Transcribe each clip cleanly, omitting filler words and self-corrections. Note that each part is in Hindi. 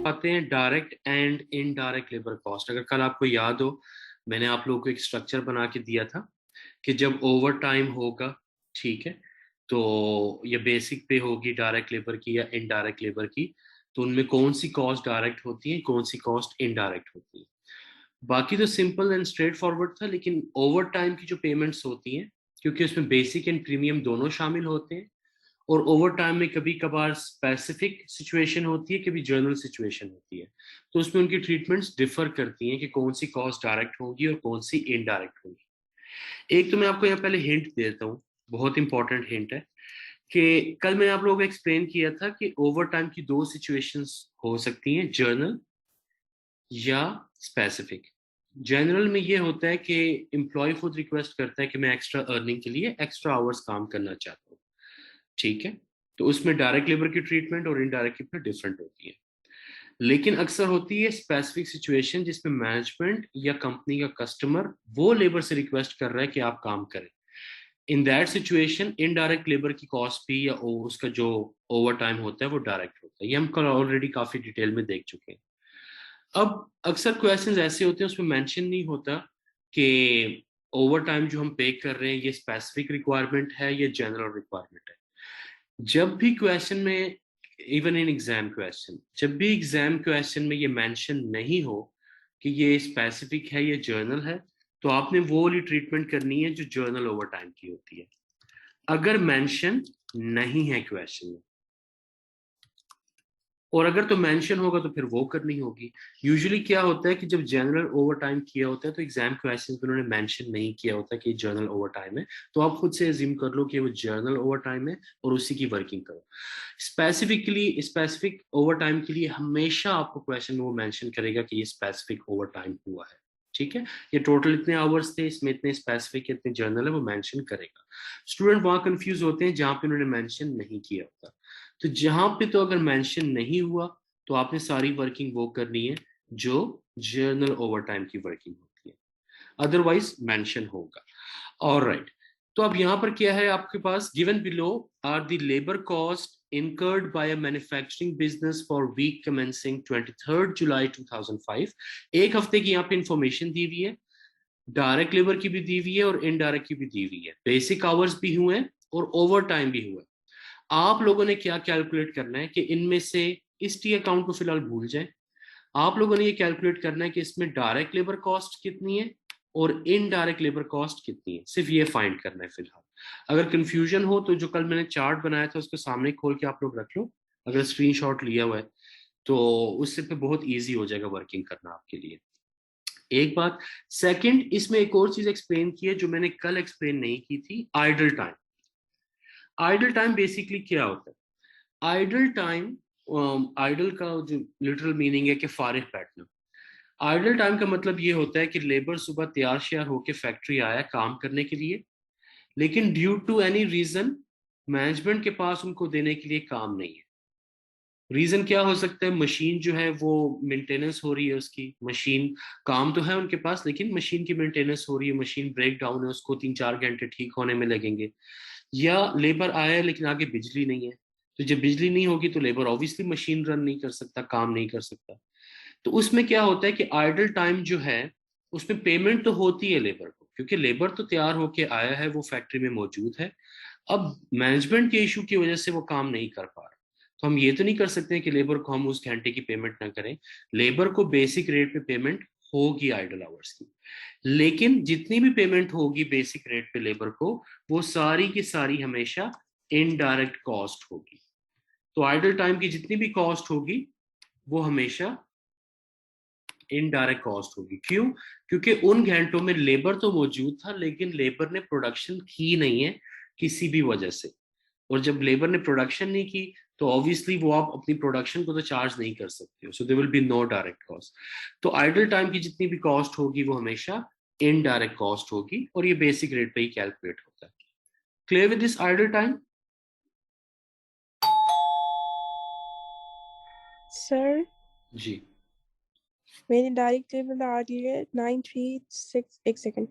आते हैं direct and indirect labour cost. अगर कल आपको याद हो, मैंने आप लोगों को एक स्ट्रक्चर बना के दिया था कि जब ओवर टाइम होगा, ठीक है, तो ये बेसिक पे होगी डायरेक्ट लेबर की या इनडायरेक्ट लेबर की, तो उनमें कौन सी कॉस्ट डायरेक्ट होती है, कौन सी कॉस्ट इनडायरेक्ट होती है। बाकी तो सिंपल एंड स्ट्रेट फॉरवर्ड था, लेकिन ओवर टाइम की जो पेमेंट्स होती हैं, क्योंकि उसमें बेसिक एंड प्रीमियम दोनों शामिल होते हैं, और ओवर टाइम में कभी कभार स्पेसिफिक सिचुएशन होती है, कभी जनरल सिचुएशन होती है, तो उसमें उनकी ट्रीटमेंट्स डिफर करती हैं कि कौन सी कॉस्ट डायरेक्ट होगी और कौन सी इनडायरेक्ट होगी। एक तो मैं आपको यहाँ पहले हिंट देता हूँ, बहुत इंपॉर्टेंट हिंट है, कि कल मैंने आप लोगों को एक्सप्लेन किया था कि ओवर टाइम की दो सिचुएशंस हो सकती हैं, जनरल या स्पेसिफिक। जनरल में ये होता है कि एम्प्लॉय खुद रिक्वेस्ट करता है कि मैं एक्स्ट्रा अर्निंग के लिए एक्स्ट्रा आवर्स काम करना चाहता हूँ, ठीक है, तो उसमें डायरेक्ट लेबर की ट्रीटमेंट और इनडायरेक्ट लेबर डिफरेंट होती है। लेकिन अक्सर होती है स्पेसिफिक सिचुएशन जिसमें मैनेजमेंट या कंपनी का कस्टमर वो लेबर से रिक्वेस्ट कर रहा है कि आप काम करें। In that situation indirect labour की कॉस्ट भी या उसका जो ओवर टाइम होता है वो डायरेक्ट होता है। ये हम कल ऑलरेडी काफी डिटेल में देख चुके हैं। अब अक्सर क्वेश्चंस ऐसे होते हैं उसमें मेंशन नहीं होता कि ओवर टाइम जो हम पे कर रहे हैं ये स्पेसिफिक रिक्वायरमेंट है या जनरल रिक्वायरमेंट है। जब भी क्वेश्चन में, इवन इन एग्जाम क्वेश्चन, जब भी एग्जाम क्वेश्चन में ये मेंशन नहीं हो कि ये स्पेसिफिक है या जर्नल है, तो आपने वो वाली ट्रीटमेंट करनी है जो जर्नल ओवर टाइम की होती है, अगर मेंशन नहीं है क्वेश्चन में। और अगर तो मेंशन होगा तो फिर वो करनी होगी। यूजुअली क्या होता है कि जब जनरल ओवर टाइम किया होता है तो एग्जाम क्वेश्चन में उन्होंने मेंशन नहीं किया होता कि जर्नल ओवर टाइम है, तो आप खुद से अज्यूम कर लो कि वो जर्नल ओवर टाइम है और उसी की वर्किंग करो। स्पेसिफिकली स्पेसिफिक ओवर टाइम के लिए हमेशा आपको क्वेश्चन में वो मेंशन करेगा कि ये स्पेसिफिक ओवर टाइम हुआ है, ठीक है, ये टोटल इतने आवर्स थे, इसमें इतने स्पेसिफिक इतने जर्नल है, वो मेंशन करेगा। स्टूडेंट वहां कंफ्यूज होते हैं जहां पे उन्होंने मेंशन नहीं किया होता। तो जहां पे तो अगर मेंशन नहीं हुआ तो आपने सारी वर्किंग वो करनी है जो जर्नल ओवर टाइम की वर्किंग होती है, अदरवाइज मेंशन होगा। ऑलराइट, तो अब यहाँ पर क्या है आपके पास, given below are the labour cost incurred by a manufacturing business for week commencing 23rd July 2005। एक हफ्ते की यहाँ पे इंफॉर्मेशन दी हुई है, डायरेक्ट लेबर की भी दी हुई है और इनडायरेक्ट की भी दी हुई है, बेसिक आवर्स भी हुए हैं और ओवर टाइम भी हुआ है। आप लोगों ने क्या कैलकुलेट करना है कि इनमें से इस टी अकाउंट को फिलहाल भूल जाएं, आप लोगों ने ये कैलकुलेट करना है कि इसमें डायरेक्ट लेबर कॉस्ट कितनी है और इनडायरेक्ट लेबर कॉस्ट कितनी है, सिर्फ ये फाइंड करना है फिलहाल। अगर कंफ्यूजन हो तो जो कल मैंने चार्ट बनाया था उसको सामने खोल के आप लोग रख लो, अगर स्क्रीनशॉट लिया हुआ है तो उससे पे बहुत इजी हो जाएगा वर्किंग करना आपके लिए। एक बात। सेकंड, इसमें एक और चीज एक्सप्लेन की है जो मैंने कल एक्सप्लेन नहीं की थी, idle time. Idle time basically क्या होता है? आइडल टाइम, आइडल का जो लिटरल मीनिंग है कि फारिग बैठना। आइडल टाइम का मतलब ये होता है कि लेबर सुबह तैयार श्यार होकर फैक्ट्री आया काम करने के लिए, लेकिन due to any reason management के पास उनको देने के लिए काम नहीं है। रीजन क्या हो सकता है? मशीन जो है वो मेंटेनेंस हो रही है, उसकी मशीन, काम तो है उनके पास लेकिन मशीन की मेंटेनेंस हो रही है, मशीन ब्रेक डाउन है, उसको 3-4 घंटे ठीक होने में लगेंगे। या लेबर आया है लेकिन आगे बिजली नहीं है, तो जब बिजली नहीं होगी तो लेबर ऑब्वियसली मशीन रन नहीं कर सकता, काम नहीं कर सकता। तो उसमें क्या होता है कि आइडल टाइम जो है उसमें पेमेंट तो होती है लेबर को, क्योंकि लेबर तो तैयार होके आया है, वो फैक्ट्री में मौजूद है। अब मैनेजमेंट के इशू की वजह से वो काम नहीं कर पा रहा, तो हम ये तो नहीं कर सकते कि लेबर को हम उस घंटे की पेमेंट ना करें। लेबर को बेसिक रेट पे पेमेंट होगी आइडल आवर्स की, लेकिन जितनी भी पेमेंट होगी बेसिक रेट पे लेबर को, वो सारी की सारी हमेशा इनडायरेक्ट कॉस्ट होगी। तो आइडल टाइम की जितनी भी कॉस्ट होगी वो हमेशा इनडायरेक्ट कॉस्ट होगी। क्यों? क्योंकि उन घंटों में लेबर तो मौजूद था लेकिन लेबर ने प्रोडक्शन की नहीं है किसी भी वजह से, और जब लेबर ने प्रोडक्शन नहीं की तो ऑब्वियसली वो आप अपनी प्रोडक्शन को तो चार्ज नहीं कर सकते हो, so there will be no direct cost. तो आइडल टाइम की जितनी भी कॉस्ट होगी वो हमेशा इनडायरेक्ट कॉस्ट होगी, और ये बेसिक रेट पे ही कैलकुलेट होता है। Clear with this idle time? Sir ji. मेरी डायरेक्ट टेबल आ रही है 936, एक सेकंड,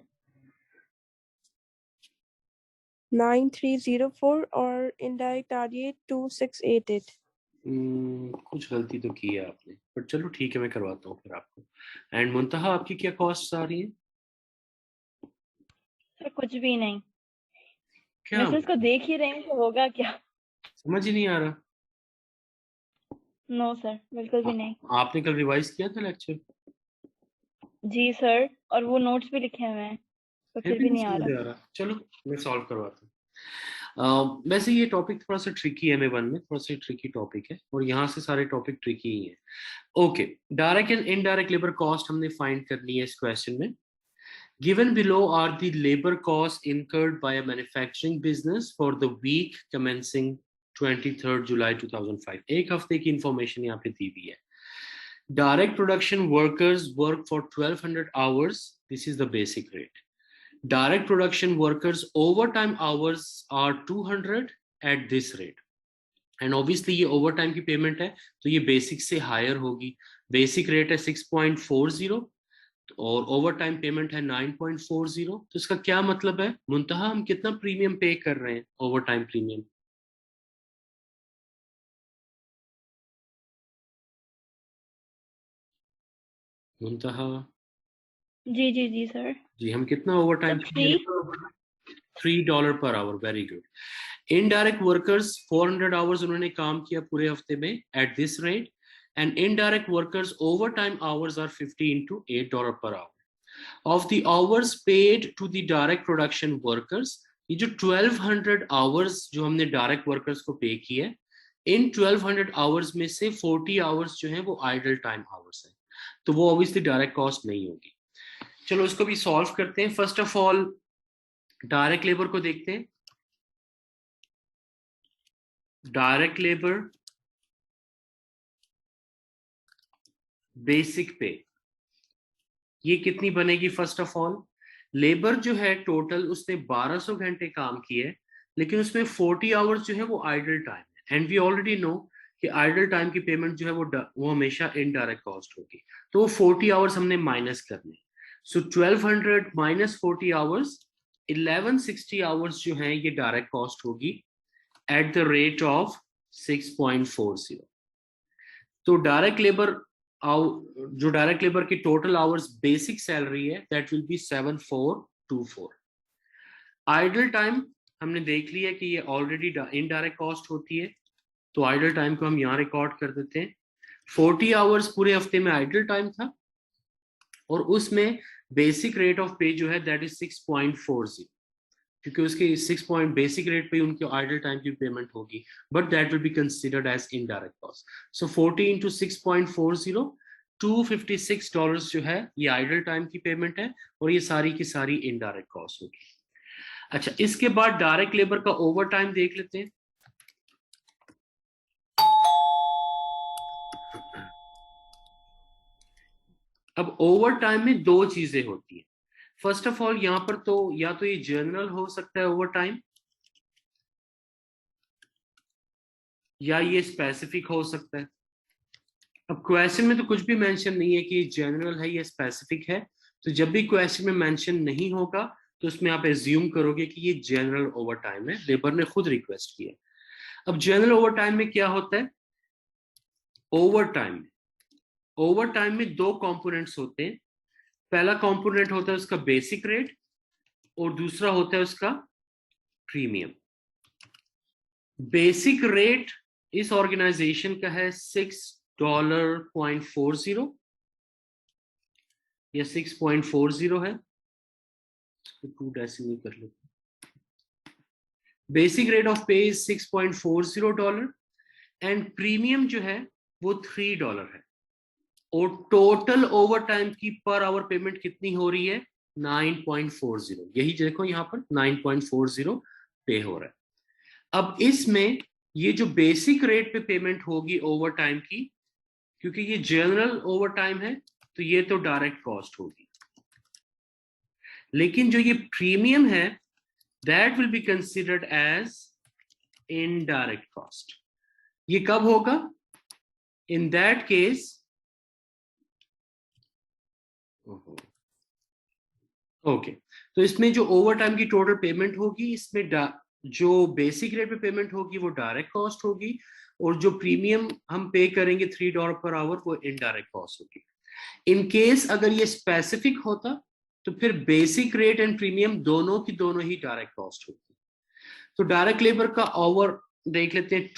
9304, और इनडायरेक्ट आ रही है 2688। कुछ गलती तो की है आपने, पर चलो ठीक है, मैं करवाता हूँ फिर आपको। एंड मुंतहा आपकी क्या कॉस्ट आ रही है? सर कुछ भी नहीं, क्या मैं इसको देख ही रही हूँ तो होगा क्या। समझ ही नहीं आ रहा? नो सर, बिल्कुल भी नहीं। आपने कल रिवाइज किया था लेक्चर? जी सर, और वो नोट्स भी लिखे हुए हैं, तो फिर फिर भी भी नहीं नहीं आ समझ रहा। आ रहा, चलो मैं सॉल्व करवाता हूँ। वैसे ये टॉपिक थोड़ा सा ट्रिकी है, M1 में थोड़ा सा ट्रिकी टॉपिक है, और यहाँ से सारे टॉपिक ट्रिकी ही है। Okay, direct and indirect labour cost हमने फाइंड करनी है इस क्वेश्चन में। Given below are the labor costs incurred by a manufacturing business for the week commencing 23rd July 2005. एक हफ्ते की इंफॉर्मेशन यहाँ पे दी हुई है। Direct production workers work for 1200 hours. This is the basic rate. Direct production workers overtime hours are 200 at this rate. And obviously ये ओवर टाइम की पेमेंट है, तो ये बेसिक से हायर होगी। बेसिक रेट है 6.40 और ओवर टाइम पेमेंट है 9.40। तो इसका क्या मतलब है मुंतहा, हम कितना प्रीमियम पे कर रहे हैं, overtime premium? Muntaha ji जी जी सर। जी, हम कितना ओवर सर टाइम? थ्री। $3 पर hour, very good. Indirect workers 400 hours उन्होंने काम किया पूरे हफ्ते में at this rate, and indirect workers overtime hours are 50 into $8 per hour. Of the hours paid to the direct production workers, ये जो 1200 hours जो हमने डायरेक्ट वर्कर्स को पे किए, इन 1200 आवर्स में से 40 आवर्स जो हैं वो आइडल टाइम आवर्स हैं, तो वो ऑब्वियसली डायरेक्ट कॉस्ट नहीं होगी। चलो इसको भी सॉल्व करते हैं। First of all direct labour को देखते हैं। डायरेक्ट लेबर बेसिक पे ये कितनी बनेगी? फर्स्ट ऑफ ऑल लेबर जो है टोटल उसने 1200 घंटे काम किए, लेकिन उसमें 40 आवर्स जो है वो आइडल टाइम है, एंड वी ऑलरेडी नो कि आइडल टाइम की पेमेंट जो है वो हमेशा इनडायरेक्ट कॉस्ट होगी, तो वो 40 आवर्स हमने माइनस करने। सो 1200 माइनस 40 आवर्स, 1160 आवर्स जो हैं ये डायरेक्ट कॉस्ट होगी एट द रेट ऑफ 6.40। तो डायरेक्ट लेबर जो डायरेक्ट लेबर की टोटल आवर्स बेसिक सैलरी है that will B 7424। Idle time हमने देख लिया कि ये ऑलरेडी इनडायरेक्ट कॉस्ट होती है, तो आइडल टाइम को हम यहाँ रिकॉर्ड कर देते हैं। 40 आवर्स पूरे हफ्ते में आइडल टाइम था, और उसमें बेसिक रेट ऑफ पे जो है दैट इज 6.40, क्योंकि उसके 6 पॉइंट बेसिक रेट पे उनके आइडल टाइम की पेमेंट होगी, but that will be considered as indirect cost. So 40 into 6.40, $256 जो है ये आइडल टाइम की पेमेंट है, और ये सारी की सारी इनडायरेक्ट कॉस्ट होगी। अच्छा, इसके बाद डायरेक्ट लेबर का ओवर टाइम देख लेते हैं। अब ओवर टाइम में दो चीजें होती है। फर्स्ट ऑफ ऑल यहाँ पर तो या तो ये जनरल हो सकता है ओवर टाइम, या ये स्पेसिफिक हो सकता है। अब क्वेश्चन में तो कुछ भी मेंशन नहीं है कि ये जनरल है या स्पेसिफिक है, तो जब भी क्वेश्चन में मेंशन नहीं होगा तो उसमें आप एज्यूम करोगे कि ये जनरल ओवर टाइम है, लेबर ने खुद रिक्वेस्ट किया। अब जनरल ओवर टाइम में क्या होता है? ओवर टाइम में दो कंपोनेंट्स होते हैं। पहला कंपोनेंट होता है उसका बेसिक रेट, और दूसरा होता है उसका प्रीमियम। बेसिक रेट इस ऑर्गेनाइजेशन का है $6.40 या 6.40 है, 2 डेसिमल कर लेते। बेसिक रेट ऑफ पे इज $6.40, एंड प्रीमियम जो है वो $3 है, और टोटल ओवर टाइम की पर आवर पेमेंट कितनी हो रही है? 9.40। यही देखो यहाँ पर 9.40 पे हो रहा है। अब इसमें ये जो बेसिक रेट पे पेमेंट होगी ओवर टाइम की, क्योंकि ये जनरल ओवर टाइम है, तो ये तो डायरेक्ट कॉस्ट होगी, लेकिन जो ये प्रीमियम है that will be considered as indirect cost. ये कब होगा? इन दैट केस ओके, तो इसमें जो ओवर टाइम की टोटल पेमेंट होगी, इसमें जो बेसिक रेट पे पेमेंट होगी वो डायरेक्ट कॉस्ट होगी, और जो प्रीमियम हम पे करेंगे $3 पर आवर वो इनडायरेक्ट कॉस्ट होगी। इन केस अगर ये स्पेसिफिक होता तो फिर बेसिक रेट एंड प्रीमियम दोनों की दोनों ही डायरेक्ट कॉस्ट होती। तो डायरेक्ट लेबर का आवर देख लेते हैं,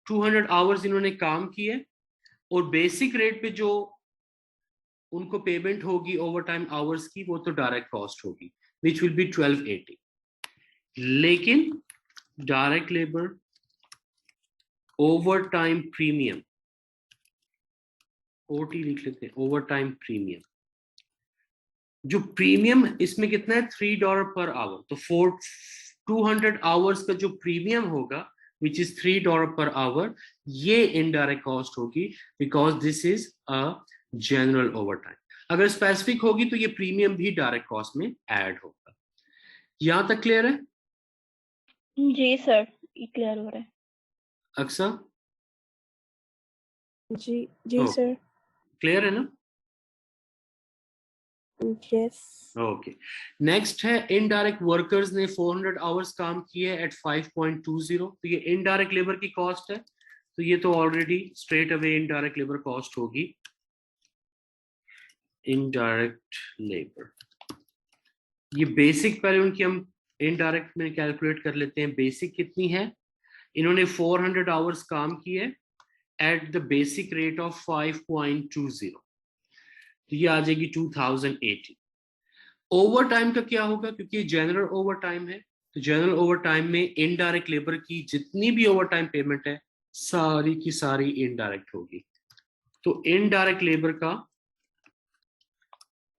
200 आवर्स इन्होंने काम किए, और बेसिक रेट पे जो उनको पेमेंट होगी ओवर टाइम आवर्स की वो तो डायरेक्ट कॉस्ट होगी, विच विल बी 1280। लेकिन direct labour over time premium, OT लिख लेते हैं, ओवर टाइम प्रीमियम, जो प्रीमियम इसमें कितना है $3 पर आवर, तो 200 आवर्स का जो प्रीमियम होगा विच इज $3 पर आवर, ये इनडायरेक्ट कॉस्ट होगी, because this is a general over time. अगर स्पेसिफिक होगी तो ये प्रीमियम भी डायरेक्ट कॉस्ट में ऐड होगा। यहां तक क्लियर है? जी सर, ये क्लियर हो रहा है। अक्सा जी जी Oh. सर। क्लियर है ना? यस। ओके, नेक्स्ट है इनडायरेक्ट वर्कर्स ने 400 आवर्स काम किए एट 5.20, तो ये इनडायरेक्ट लेबर की कॉस्ट है, तो ये तो already straight away indirect labour cost होगी। इनडायरेक्ट लेबर, ये बेसिक पहले उनकी हम इनडायरेक्ट में कैलकुलेट कर लेते हैं। बेसिक कितनी है? इन्होंने 400 आवर्स काम किए at the basic rate of 5.20, तो ये आ जाएगी 2080। ओवर टाइम का क्या होगा? क्योंकि ये जनरल ओवर टाइम है, तो जनरल ओवर टाइम में इनडायरेक्ट लेबर की जितनी भी ओवर टाइम पेमेंट है सारी की सारी इनडायरेक्ट होगी। तो इनडायरेक्ट लेबर का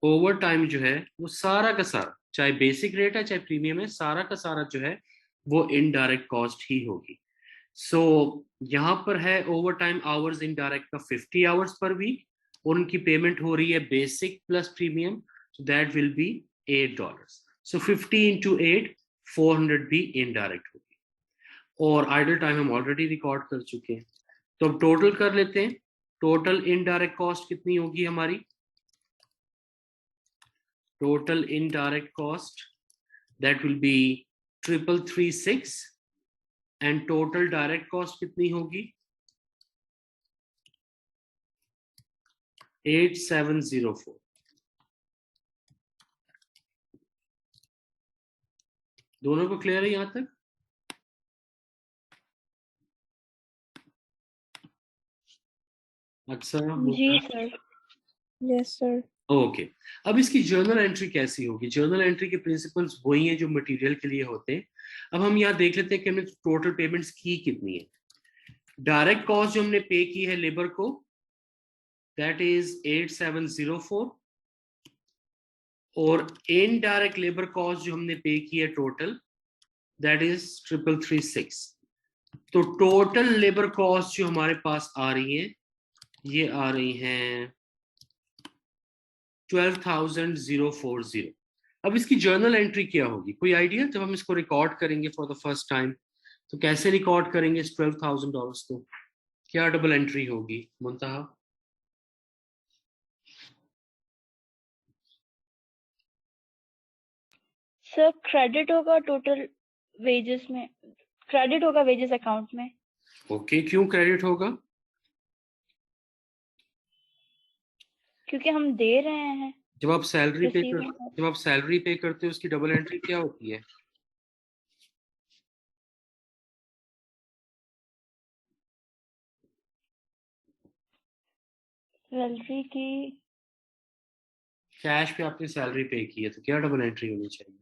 ओवर टाइम जो है वो सारा का सारा, चाहे बेसिक रेट है चाहे प्रीमियम है, सारा का सारा जो है वो इनडायरेक्ट कॉस्ट ही होगी। सो यहाँ पर है ओवर टाइम आवर्स इनडायरेक्ट का 50 आवर्स पर वीक, और उनकी पेमेंट हो रही है basic plus premium, so that will be $8. So 50 into 8, 400 भी इनडायरेक्ट होगी, और आइडल टाइम हम ऑलरेडी रिकॉर्ड कर चुके हैं। तो अब टोटल कर लेते हैं, टोटल इनडायरेक्ट कॉस्ट कितनी होगी हमारी? Total indirect cost that will B 3336, and total direct cost कितनी होगी? 8704। दोनों को क्लियर है यहां तक? अक्सर जी सर। Yes sir. ओके, अब इसकी जर्नल एंट्री कैसी होगी? जर्नल एंट्री के प्रिंसिपल्स वही हैं जो मटेरियल के लिए होते हैं। अब हम यहाँ देख लेते हैं कि हमने टोटल पेमेंट्स की कितनी है। डायरेक्ट कॉस्ट जो हमने पे की है लेबर को, दैट इज 8704, और इनडायरेक्ट लेबर कॉस्ट जो हमने पे की है टोटल, दैट इज 3336। तो टोटल लेबर कॉस्ट जो हमारे पास आ रही है, ये आ रही हैं 12,040। अब इसकी जर्नल एंट्री क्या होगी? कोई आइडिया? जब हम इसको रिकॉर्ड करेंगे फॉर द फर्स्ट टाइम, तो कैसे रिकॉर्ड करेंगे इस $12,000 को? क्या डबल एंट्री होगी मुंतहा? सर क्रेडिट होगा टोटल वेजेस में, क्रेडिट होगा वेजेस अकाउंट में। ओके, क्यों क्रेडिट होगा? क्योंकि हम दे रहे हैं। जब आप सैलरी पे रिसीव जब आप सैलरी पे करते हो उसकी डबल एंट्री क्या होती है? सैलरी की, कैश पे आपने सैलरी पे की है तो क्या डबल एंट्री होनी चाहिए?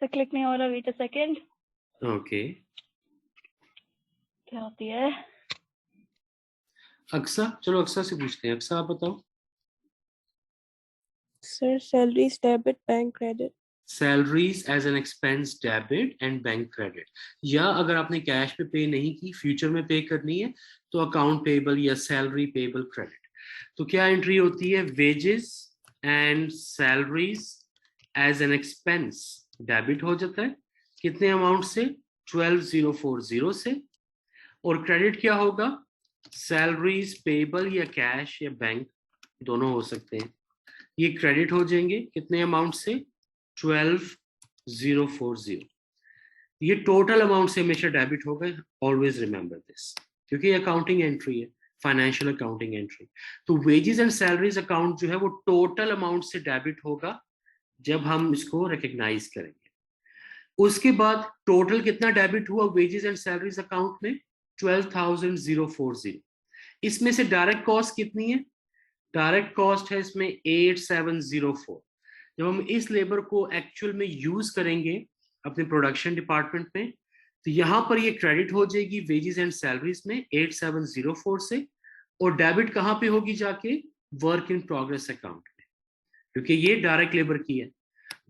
सर क्लिक नहीं हो रहा, वेट अ सेकंड। ओके, क्या होती है? अक्सा, चलो अक्सा से पूछते हैं। अक्सा आप बताओ। Sir salaries debit bank credit. Salaries as an expense debit and bank credit, या अगर आपने कैश पे पे नहीं की, फ्यूचर में पे करनी है, तो अकाउंट पेबल या सैलरी पेबल क्रेडिट। तो क्या एंट्री होती है? Wages and salaries as an expense debit हो जाता है, कितने अमाउंट से? 12040 से। और क्रेडिट क्या होगा? सैलरीज पेबल या कैश या बैंक दोनों हो सकते हैं, ये क्रेडिट हो जाएंगे कितने अमाउंट से? 12040, ये टोटल अमाउंट से हमेशा डेबिट होगा, ऑलवेज रिमेंबर दिस, क्योंकि ये अकाउंटिंग एंट्री है, फाइनेंशियल अकाउंटिंग एंट्री। तो वेजेस एंड सैलरीज अकाउंट जो है वो टोटल अमाउंट से डेबिट होगा जब हम इसको रिकॉग्नाइज करेंगे। उसके बाद टोटल कितना डेबिट हुआ वेजेस एंड सैलरीज अकाउंट में? 12,040। इसमें से डायरेक्ट कॉस्ट कितनी है? डायरेक्ट कॉस्ट है इसमें 8704। जब हम इस लेबर को एक्चुअल में यूज करेंगे अपने प्रोडक्शन डिपार्टमेंट में, तो यहां पर ये क्रेडिट हो जाएगी वेजेस एंड सैलरीज में 8704 से, और डेबिट कहां पे होगी जाके? वर्क इन प्रोग्रेस अकाउंट में, क्योंकि ये डायरेक्ट लेबर की है।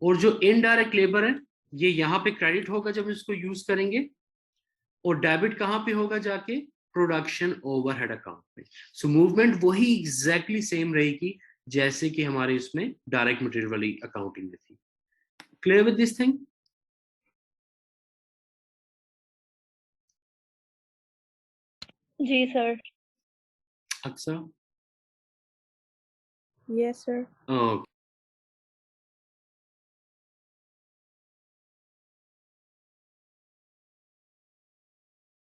और जो इनडायरेक्ट लेबर है ये यहाँ पे क्रेडिट होगा जब इसको यूज करेंगे, और डेबिट कहां पे होगा जाके? प्रोडक्शन ओवरहेड अकाउंट में। सो मूवमेंट वही एग्जैक्टली सेम रहेगी जैसे कि हमारे इसमें डायरेक्ट मटेरियल वाली अकाउंटिंग में थी। Clear with this thing? जी सर। अक्सर? Yes, sir. ओके।